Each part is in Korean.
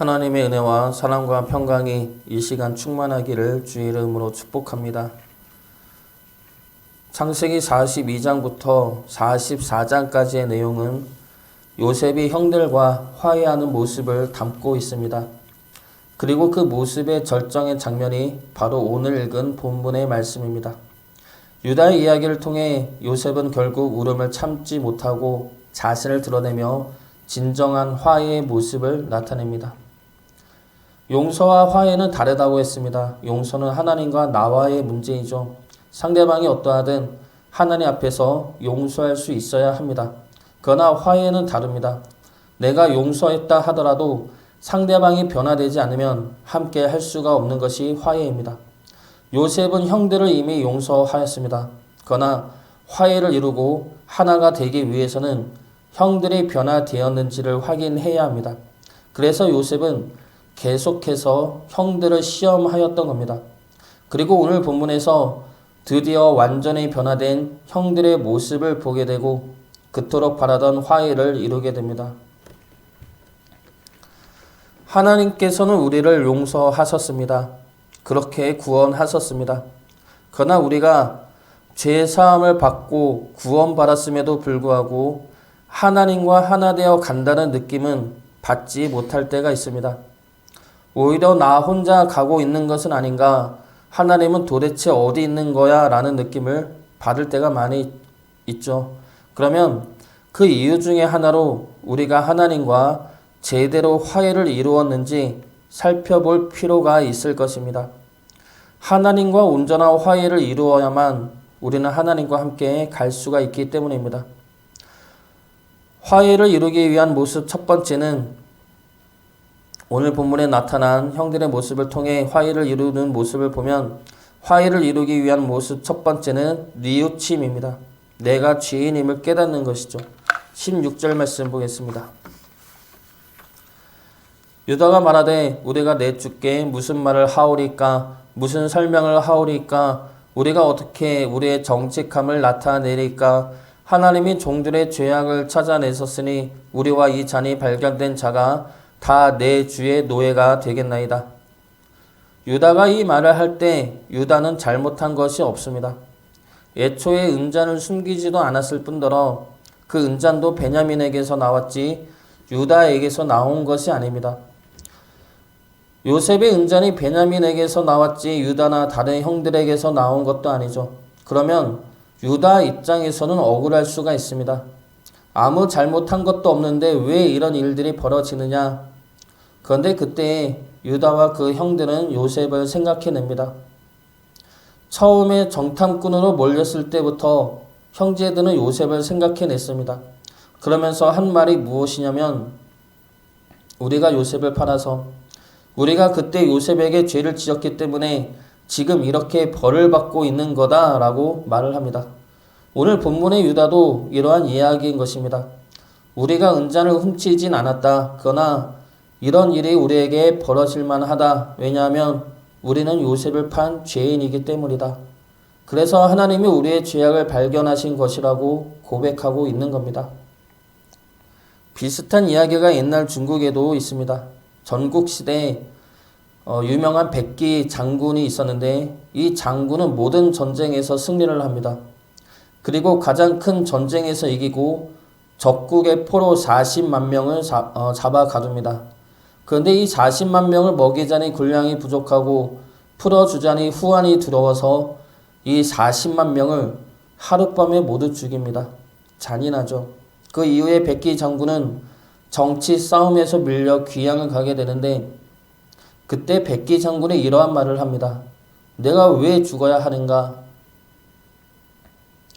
하나님의 은혜와 사랑과 평강이 이 시간 충만하기를 주의 이름으로 축복합니다. 창세기 42장부터 44장까지의 내용은 요셉이 형들과 화해하는 모습을 담고 있습니다. 그리고 그 모습의 절정의 장면이 바로 오늘 읽은 본문의 말씀입니다. 유다의 이야기를 통해 요셉은 결국 울음을 참지 못하고 자신을 드러내며 진정한 화해의 모습을 나타냅니다. 용서와 화해는 다르다고 했습니다. 용서는 하나님과 나와의 문제이죠. 상대방이 어떠하든 하나님 앞에서 용서할 수 있어야 합니다. 그러나 화해는 다릅니다. 내가 용서했다 하더라도 상대방이 변화되지 않으면 함께 할 수가 없는 것이 화해입니다. 요셉은 형들을 이미 용서하였습니다. 그러나 화해를 이루고 하나가 되기 위해서는 형들이 변화되었는지를 확인해야 합니다. 그래서 요셉은 계속해서 형들을 시험하였던 겁니다. 그리고 오늘 본문에서 드디어 완전히 변화된 형들의 모습을 보게 되고 그토록 바라던 화해를 이루게 됩니다. 하나님께서는 우리를 용서하셨습니다. 그렇게 구원하셨습니다. 그러나 우리가 죄사함을 받고 구원받았음에도 불구하고 하나님과 하나 되어 간다는 느낌은 받지 못할 때가 있습니다. 오히려 나 혼자 가고 있는 것은 아닌가, 하나님은 도대체 어디 있는 거야 라는 느낌을 받을 때가 많이 있죠. 그러면 그 이유 중에 하나로 우리가 하나님과 제대로 화해를 이루었는지 살펴볼 필요가 있을 것입니다. 하나님과 온전한 화해를 이루어야만 우리는 하나님과 함께 갈 수가 있기 때문입니다. 화해를 이루기 위한 모습 첫 번째는 오늘 본문에 나타난 형들의 모습을 통해 화해를 이루는 모습을 보면 화해를 이루기 위한 모습 첫 번째는 뉘우침입니다. 내가 죄인임을 깨닫는 것이죠. 16절 말씀 보겠습니다. 유다가 말하되 우리가 내 주께 무슨 말을 하오리까, 무슨 설명을 하오리까, 우리가 어떻게 우리의 정직함을 나타내리까. 하나님이 종들의 죄악을 찾아내셨으니 우리와 이 잔이 발견된 자가 다 내 주의 노예가 되겠나이다. 유다가 이 말을 할 때 유다는 잘못한 것이 없습니다. 애초에 은잔을 숨기지도 않았을 뿐더러 그 은잔도 베냐민에게서 나왔지 유다에게서 나온 것이 아닙니다. 요셉의 은잔이 베냐민에게서 나왔지 유다나 다른 형들에게서 나온 것도 아니죠. 그러면 유다 입장에서는 억울할 수가 있습니다. 아무 잘못한 것도 없는데 왜 이런 일들이 벌어지느냐. 그런데 그때 유다와 그 형들은 요셉을 생각해냅니다. 처음에 정탐꾼으로 몰렸을 때부터 형제들은 요셉을 생각해냈습니다. 그러면서 한 말이 무엇이냐면 우리가 요셉을 팔아서 우리가 그때 요셉에게 죄를 지었기 때문에 지금 이렇게 벌을 받고 있는 거다라고 말을 합니다. 오늘 본문의 유다도 이러한 이야기인 것입니다. 우리가 은잔을 훔치진 않았다. 그러나 이런 일이 우리에게 벌어질 만하다. 왜냐하면 우리는 요셉을 판 죄인이기 때문이다. 그래서 하나님이 우리의 죄악을 발견하신 것이라고 고백하고 있는 겁니다. 비슷한 이야기가 옛날 중국에도 있습니다. 전국시대에 유명한 백기 장군이 있었는데 이 장군은 모든 전쟁에서 승리를 합니다. 그리고 가장 큰 전쟁에서 이기고 적국의 포로 40만 명을 잡아 가둡니다. 그런데 이 40만 명을 먹이자니 군량이 부족하고 풀어주자니 후환이 두려워서 이 40만 명을 하룻밤에 모두 죽입니다. 잔인하죠. 그 이후에 백기 장군은 정치 싸움에서 밀려 귀양을 가게 되는데 그때 백기 장군이 이러한 말을 합니다. 내가 왜 죽어야 하는가?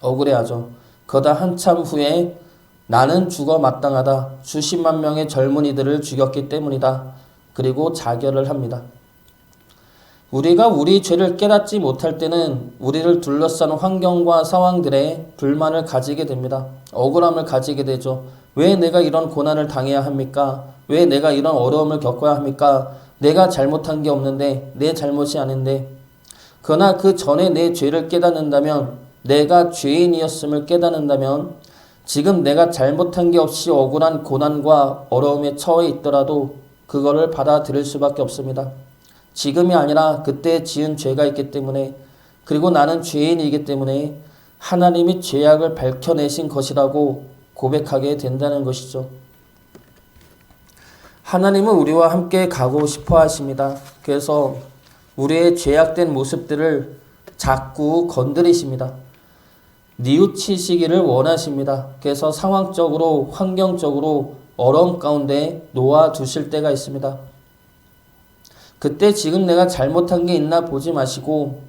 억울해하죠. 그러다 한참 후에 나는 죽어 마땅하다. 수십만 명의 젊은이들을 죽였기 때문이다. 그리고 자결을 합니다. 우리가 우리 죄를 깨닫지 못할 때는 우리를 둘러싸는 환경과 상황들에 불만을 가지게 됩니다. 억울함을 가지게 되죠. 왜 내가 이런 고난을 당해야 합니까? 왜 내가 이런 어려움을 겪어야 합니까? 내가 잘못한 게 없는데, 내 잘못이 아닌데. 그러나 그 전에 내 죄를 깨닫는다면, 내가 죄인이었음을 깨닫는다면 지금 내가 잘못한 게 없이 억울한 고난과 어려움에 처해 있더라도 그거를 받아들일 수밖에 없습니다. 지금이 아니라 그때 지은 죄가 있기 때문에, 그리고 나는 죄인이기 때문에 하나님이 죄악을 밝혀내신 것이라고 고백하게 된다는 것이죠. 하나님은 우리와 함께 가고 싶어 하십니다. 그래서 우리의 죄악된 모습들을 자꾸 건드리십니다. 뉘우치시기를 원하십니다. 그래서 상황적으로, 환경적으로 어려움 가운데 놓아두실 때가 있습니다. 그때 지금 내가 잘못한 게 있나 보지 마시고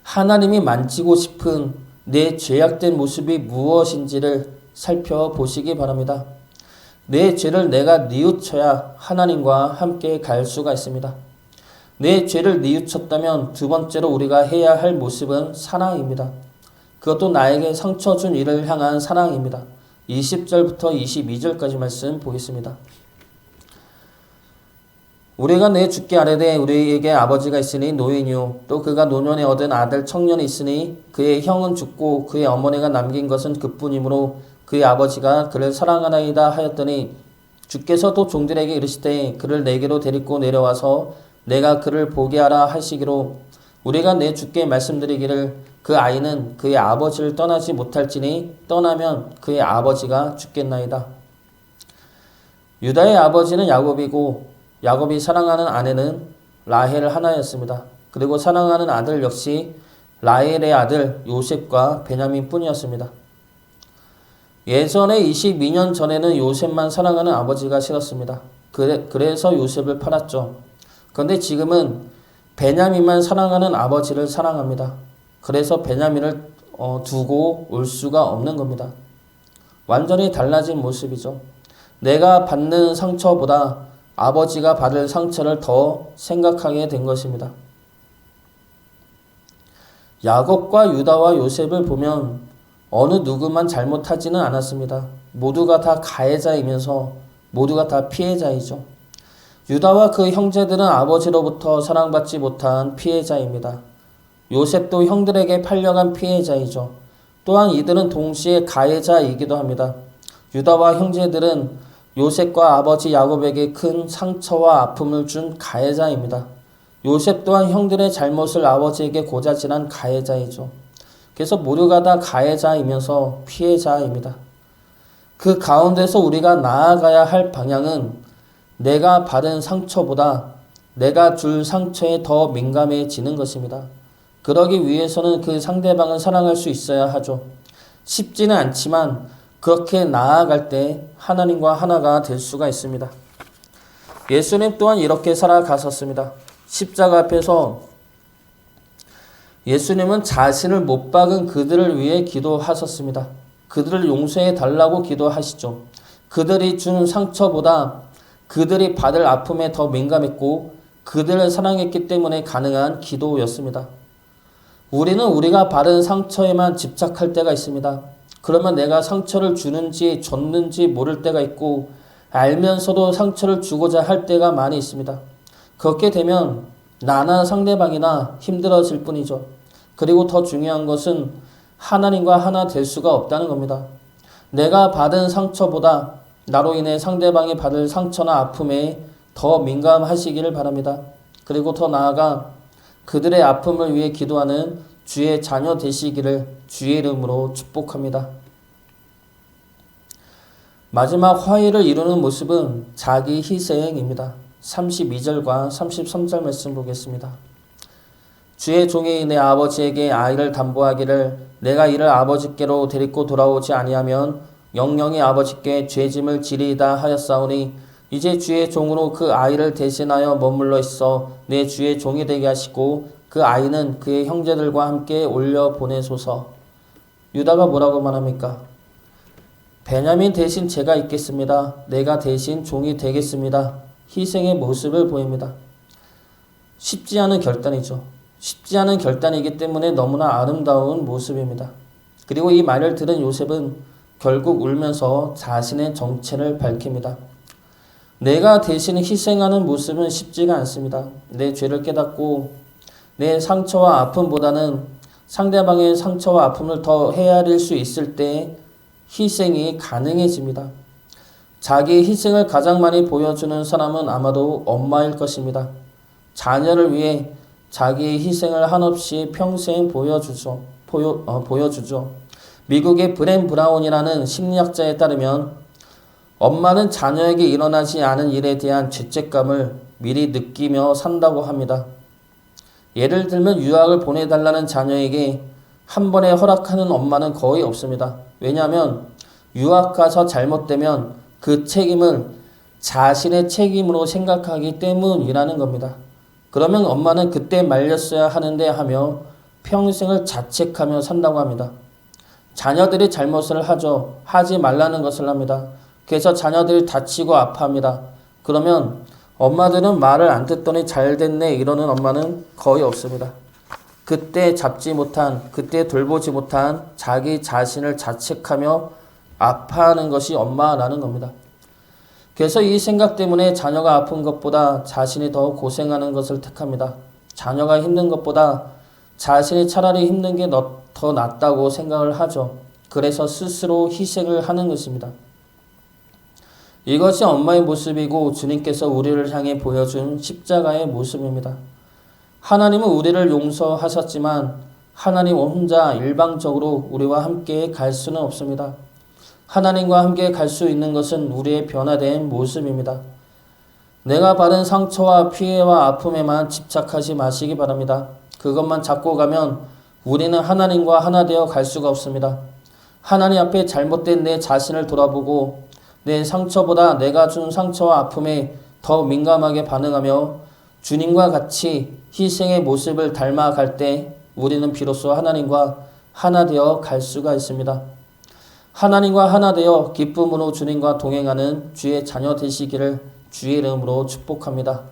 하나님이 만지고 싶은 내 죄악된 모습이 무엇인지를 살펴보시기 바랍니다. 내 죄를 내가 뉘우쳐야 하나님과 함께 갈 수가 있습니다. 내 죄를 뉘우쳤다면 두 번째로 우리가 해야 할 모습은 사랑입니다. 그것도 나에게 상처 준 이를 향한 사랑입니다. 20절부터 22절까지 말씀 보겠습니다. 우리가 내 주께 아뢰되 우리에게 아버지가 있으니 노인이요 또 그가 노년에 얻은 아들 청년이 있으니 그의 형은 죽고 그의 어머니가 남긴 것은 그뿐이므로 그의 아버지가 그를 사랑하나이다 하였더니 주께서 또 종들에게 이르시되 그를 내게로 데리고 내려와서 내가 그를 보게 하라 하시기로 우리가 내 주께 말씀드리기를 그 아이는 그의 아버지를 떠나지 못할지니 떠나면 그의 아버지가 죽겠나이다. 유다의 아버지는 야곱이고 야곱이 사랑하는 아내는 라헬 하나였습니다. 그리고 사랑하는 아들 역시 라헬의 아들 요셉과 베냐민 뿐이었습니다. 예전에 22년 전에는 요셉만 사랑하는 아버지가 싫었습니다. 그래서 요셉을 팔았죠. 그런데 지금은 베냐민만 사랑하는 아버지를 사랑합니다. 그래서 베냐민을 두고 올 수가 없는 겁니다. 완전히 달라진 모습이죠. 내가 받는 상처보다 아버지가 받을 상처를 더 생각하게 된 것입니다. 야곱과 유다와 요셉을 보면 어느 누구만 잘못하지는 않았습니다. 모두가 다 가해자이면서 모두가 다 피해자이죠. 유다와 그 형제들은 아버지로부터 사랑받지 못한 피해자입니다. 요셉도 형들에게 팔려간 피해자이죠. 또한 이들은 동시에 가해자이기도 합니다. 유다와 형제들은 요셉과 아버지 야곱에게 큰 상처와 아픔을 준 가해자입니다. 요셉 또한 형들의 잘못을 아버지에게 고자질한 가해자이죠. 그래서 모두가 다 가해자이면서 피해자입니다. 그 가운데서 우리가 나아가야 할 방향은 내가 받은 상처보다 내가 줄 상처에 더 민감해지는 것입니다. 그러기 위해서는 그 상대방을 사랑할 수 있어야 하죠. 쉽지는 않지만 그렇게 나아갈 때 하나님과 하나가 될 수가 있습니다. 예수님 또한 이렇게 살아가셨습니다. 십자가 앞에서 예수님은 자신을 못 박은 그들을 위해 기도하셨습니다. 그들을 용서해 달라고 기도하시죠. 그들이 준 상처보다 그들이 받을 아픔에 더 민감했고 그들을 사랑했기 때문에 가능한 기도였습니다. 우리는 우리가 받은 상처에만 집착할 때가 있습니다. 그러면 내가 상처를 주는지 줬는지 모를 때가 있고 알면서도 상처를 주고자 할 때가 많이 있습니다. 그렇게 되면 나나 상대방이나 힘들어질 뿐이죠. 그리고 더 중요한 것은 하나님과 하나 될 수가 없다는 겁니다. 내가 받은 상처보다 나로 인해 상대방이 받을 상처나 아픔에 더 민감하시기를 바랍니다. 그리고 더 나아가 그들의 아픔을 위해 기도하는 주의 자녀 되시기를 주의 이름으로 축복합니다. 마지막 화해를 이루는 모습은 자기 희생입니다. 32절과 33절 말씀 보겠습니다. 주의 종이 내 아버지에게 아이를 담보하기를 내가 이를 아버지께로 데리고 돌아오지 아니하면 영영이 아버지께 죄짐을 지리이다 하였사오니 이제 주의 종으로 그 아이를 대신하여 머물러 있어 내 주의 종이 되게 하시고 그 아이는 그의 형제들과 함께 올려 보내소서. 유다가 뭐라고 말합니까? 베냐민 대신 제가 있겠습니다. 내가 대신 종이 되겠습니다. 희생의 모습을 보입니다. 쉽지 않은 결단이죠. 쉽지 않은 결단이기 때문에 너무나 아름다운 모습입니다. 그리고 이 말을 들은 요셉은 결국 울면서 자신의 정체를 밝힙니다. 내가 대신 희생하는 모습은 쉽지가 않습니다. 내 죄를 깨닫고 내 상처와 아픔보다는 상대방의 상처와 아픔을 더 헤아릴 수 있을 때 희생이 가능해집니다. 자기의 희생을 가장 많이 보여주는 사람은 아마도 엄마일 것입니다. 자녀를 위해 자기의 희생을 한없이 평생 보여주죠. 미국의 브렌 브라운이라는 심리학자에 따르면 엄마는 자녀에게 일어나지 않은 일에 대한 죄책감을 미리 느끼며 산다고 합니다. 예를 들면 유학을 보내달라는 자녀에게 한 번에 허락하는 엄마는 거의 없습니다. 왜냐하면 유학 가서 잘못되면 그 책임을 자신의 책임으로 생각하기 때문이라는 겁니다. 그러면 엄마는 그때 말렸어야 하는데 하며 평생을 자책하며 산다고 합니다. 자녀들이 잘못을 하죠. 하지 말라는 것을 합니다. 그래서 자녀들이 다치고 아파합니다. 그러면 엄마들은 말을 안 듣더니 잘 됐네 이러는 엄마는 거의 없습니다. 그때 잡지 못한, 그때 돌보지 못한 자기 자신을 자책하며 아파하는 것이 엄마라는 겁니다. 그래서 이 생각 때문에 자녀가 아픈 것보다 자신이 더 고생하는 것을 택합니다. 자녀가 힘든 것보다 자신이 차라리 힘든 게 더 낫다고 생각을 하죠. 그래서 스스로 희생을 하는 것입니다. 이것이 엄마의 모습이고 주님께서 우리를 향해 보여준 십자가의 모습입니다. 하나님은 우리를 용서하셨지만 하나님 혼자 일방적으로 우리와 함께 갈 수는 없습니다. 하나님과 함께 갈 수 있는 것은 우리의 변화된 모습입니다. 내가 받은 상처와 피해와 아픔에만 집착하지 마시기 바랍니다. 그것만 잡고 가면 우리는 하나님과 하나 되어 갈 수가 없습니다. 하나님 앞에 잘못된 내 자신을 돌아보고 내 상처보다 내가 준 상처와 아픔에 더 민감하게 반응하며 주님과 같이 희생의 모습을 닮아갈 때 우리는 비로소 하나님과 하나 되어 갈 수가 있습니다. 하나님과 하나 되어 기쁨으로 주님과 동행하는 주의 자녀 되시기를 주의 이름으로 축복합니다.